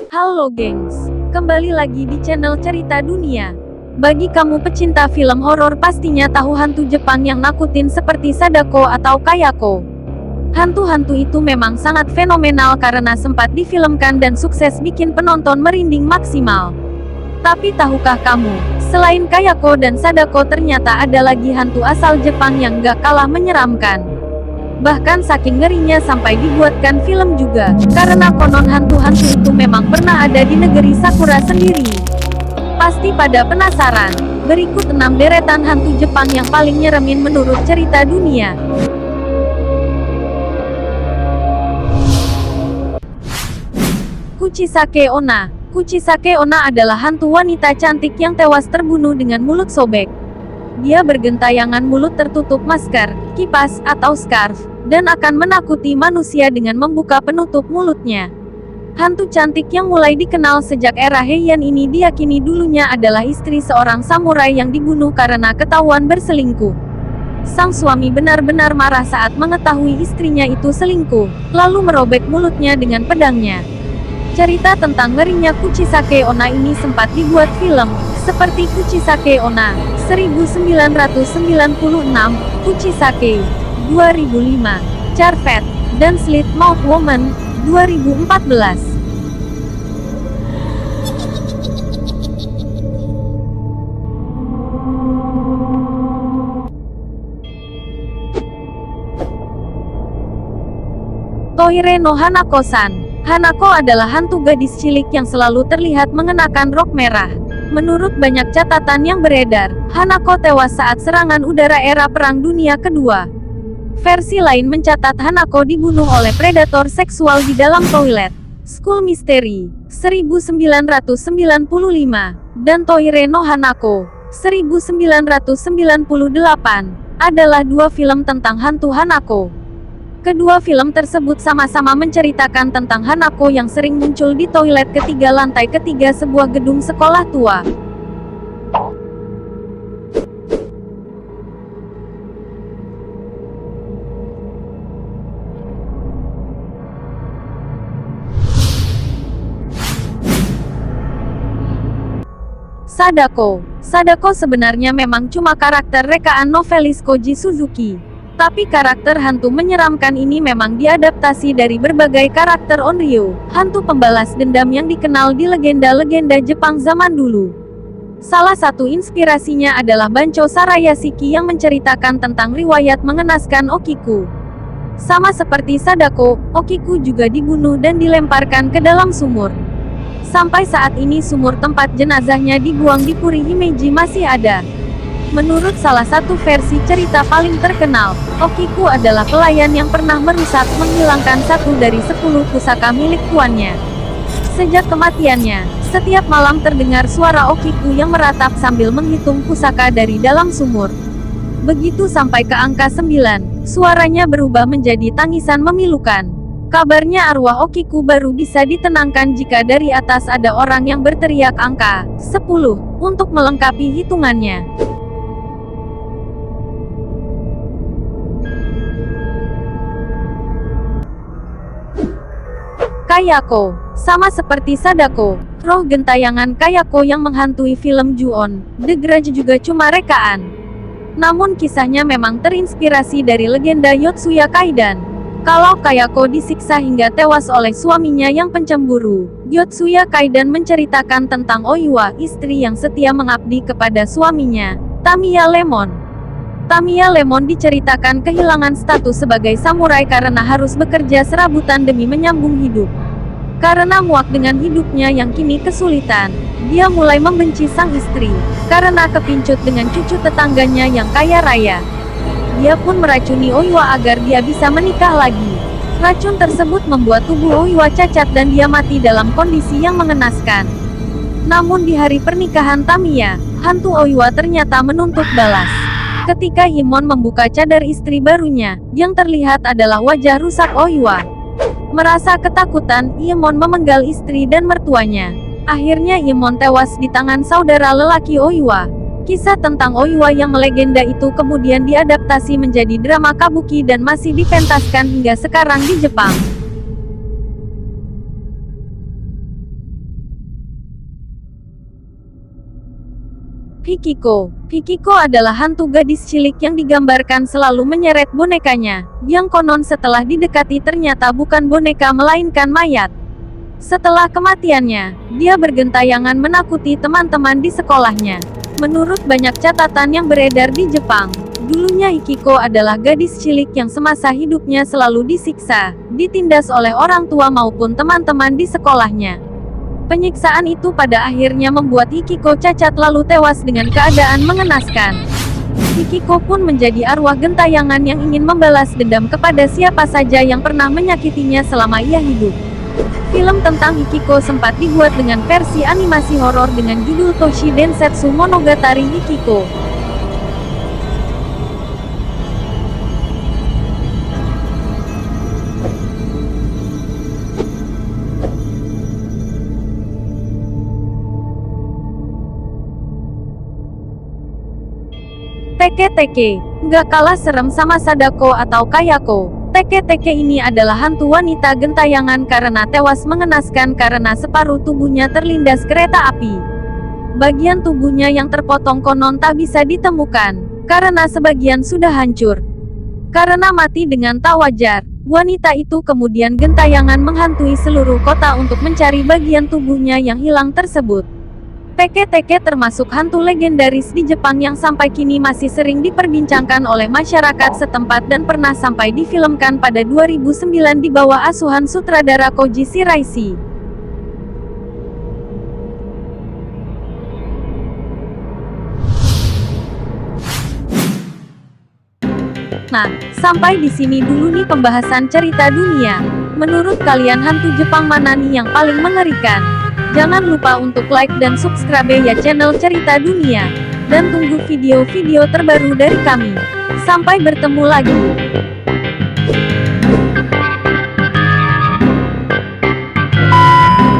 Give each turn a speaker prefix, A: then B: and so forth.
A: Halo gengs, kembali lagi di channel Cerita Dunia. Bagi kamu pecinta film horor pastinya tahu hantu Jepang yang nakutin seperti Sadako atau Kayako. Hantu-hantu itu memang sangat fenomenal karena sempat difilmkan dan sukses bikin penonton merinding maksimal. Tapi tahukah kamu, selain Kayako dan Sadako ternyata ada lagi hantu asal Jepang yang gak kalah menyeramkan. Bahkan saking ngerinya sampai dibuatkan film juga, karena konon hantu-hantu itu memang pernah ada di negeri Sakura sendiri. Pasti pada penasaran, berikut 6 deretan hantu Jepang yang paling nyeremin menurut Cerita Dunia. Kuchisake Onna. Kuchisake Onna adalah hantu wanita cantik yang tewas terbunuh dengan mulut sobek. Dia bergentayangan mulut tertutup masker, kipas, atau scarf, dan akan menakuti manusia dengan membuka penutup mulutnya. Hantu cantik yang mulai dikenal sejak era Heian ini diyakini dulunya adalah istri seorang samurai yang dibunuh karena ketahuan berselingkuh. Sang suami benar-benar marah saat mengetahui istrinya itu selingkuh, lalu merobek mulutnya dengan pedangnya. Cerita tentang ngerinya Kuchisake Onna ini sempat dibuat film, seperti Kuchisake Onna 1996, Kuchisake 2005, Charvet, dan Slit Mouth Woman 2014. Toire no Hanako-san. Hanako adalah hantu gadis cilik yang selalu terlihat mengenakan rok merah. Menurut banyak catatan yang beredar, Hanako tewas saat serangan udara era Perang Dunia Kedua. Versi lain mencatat Hanako dibunuh oleh predator seksual di dalam toilet. School Mystery 1995 dan Toire no Hanako 1998 adalah dua film tentang hantu Hanako. Kedua film tersebut sama-sama menceritakan tentang Hanako yang sering muncul di toilet ketiga lantai ketiga sebuah gedung sekolah tua. Sadako. Sadako sebenarnya memang cuma karakter rekaan novelis Koji Suzuki. Tapi karakter hantu menyeramkan ini memang diadaptasi dari berbagai karakter onryo, hantu pembalas dendam yang dikenal di legenda-legenda Jepang zaman dulu. Salah satu inspirasinya adalah Bancho Sarayashiki yang menceritakan tentang riwayat mengenaskan Okiku. Sama seperti Sadako, Okiku juga dibunuh dan dilemparkan ke dalam sumur. Sampai saat ini sumur tempat jenazahnya dibuang di Puri Himeji masih ada. Menurut salah satu versi cerita paling terkenal, Okiku adalah pelayan yang pernah merusak menghilangkan 1 dari 10 pusaka milik tuannya. Sejak kematiannya, setiap malam terdengar suara Okiku yang meratap sambil menghitung pusaka dari dalam sumur. Begitu sampai ke angka 9, suaranya berubah menjadi tangisan memilukan. Kabarnya arwah Okiku baru bisa ditenangkan jika dari atas ada orang yang berteriak angka 10 untuk melengkapi hitungannya. Kayako. Sama seperti Sadako, roh gentayangan Kayako yang menghantui film Ju-on, The Grudge juga cuma rekaan. Namun kisahnya memang terinspirasi dari legenda Yotsuya Kaidan. Kalau Kayako disiksa hingga tewas oleh suaminya yang pencemburu, Yotsuya Kaidan menceritakan tentang Oiwa, istri yang setia mengabdi kepada suaminya, Tamiya Lemon. Tamiya Lemon diceritakan kehilangan status sebagai samurai karena harus bekerja serabutan demi menyambung hidup. Karena muak dengan hidupnya yang kini kesulitan, dia mulai membenci sang istri, karena kepincut dengan cucu tetangganya yang kaya raya. Dia pun meracuni Oiwa agar dia bisa menikah lagi. Racun tersebut membuat tubuh Oiwa cacat dan dia mati dalam kondisi yang mengenaskan. Namun di hari pernikahan Tamiya, hantu Oiwa ternyata menuntut balas. Ketika Himon membuka cadar istri barunya, yang terlihat adalah wajah rusak Oiwa. Merasa ketakutan, Himon memenggal istri dan mertuanya. Akhirnya Himon tewas di tangan saudara lelaki Oiwa. Kisah tentang Oiwa yang melegenda itu kemudian diadaptasi menjadi drama kabuki dan masih dipentaskan hingga sekarang di Jepang. Hikiko. Hikiko adalah hantu gadis cilik yang digambarkan selalu menyeret bonekanya, yang konon setelah didekati ternyata bukan boneka melainkan mayat. Setelah kematiannya, dia bergentayangan menakuti teman-teman di sekolahnya. Menurut banyak catatan yang beredar di Jepang, dulunya Hikiko adalah gadis cilik yang semasa hidupnya selalu disiksa, ditindas oleh orang tua maupun teman-teman di sekolahnya. Penyiksaan itu pada akhirnya membuat Hikiko cacat lalu tewas dengan keadaan mengenaskan. Hikiko pun menjadi arwah gentayangan yang ingin membalas dendam kepada siapa saja yang pernah menyakitinya selama ia hidup. Film tentang Hikiko sempat dibuat dengan versi animasi horor dengan judul Toshi Densetsu Monogatari Hikiko. Teke-teke, nggak kalah serem sama Sadako atau Kayako. Teke-teke ini adalah hantu wanita gentayangan karena tewas mengenaskan karena separuh tubuhnya terlindas kereta api. Bagian tubuhnya yang terpotong konon tak bisa ditemukan, karena sebagian sudah hancur. Karena mati dengan tak wajar, wanita itu kemudian gentayangan menghantui seluruh kota untuk mencari bagian tubuhnya yang hilang tersebut. Teke-teke termasuk hantu legendaris di Jepang yang sampai kini masih sering diperbincangkan oleh masyarakat setempat dan pernah sampai difilmkan pada 2009 di bawah asuhan sutradara Koji Shiraishi. Nah, sampai di sini dulu nih pembahasan cerita dunia. Menurut kalian hantu Jepang mana nih yang paling mengerikan? Jangan lupa untuk like dan subscribe ya channel Cerita Dunia. Dan tunggu video-video terbaru dari kami. Sampai bertemu lagi.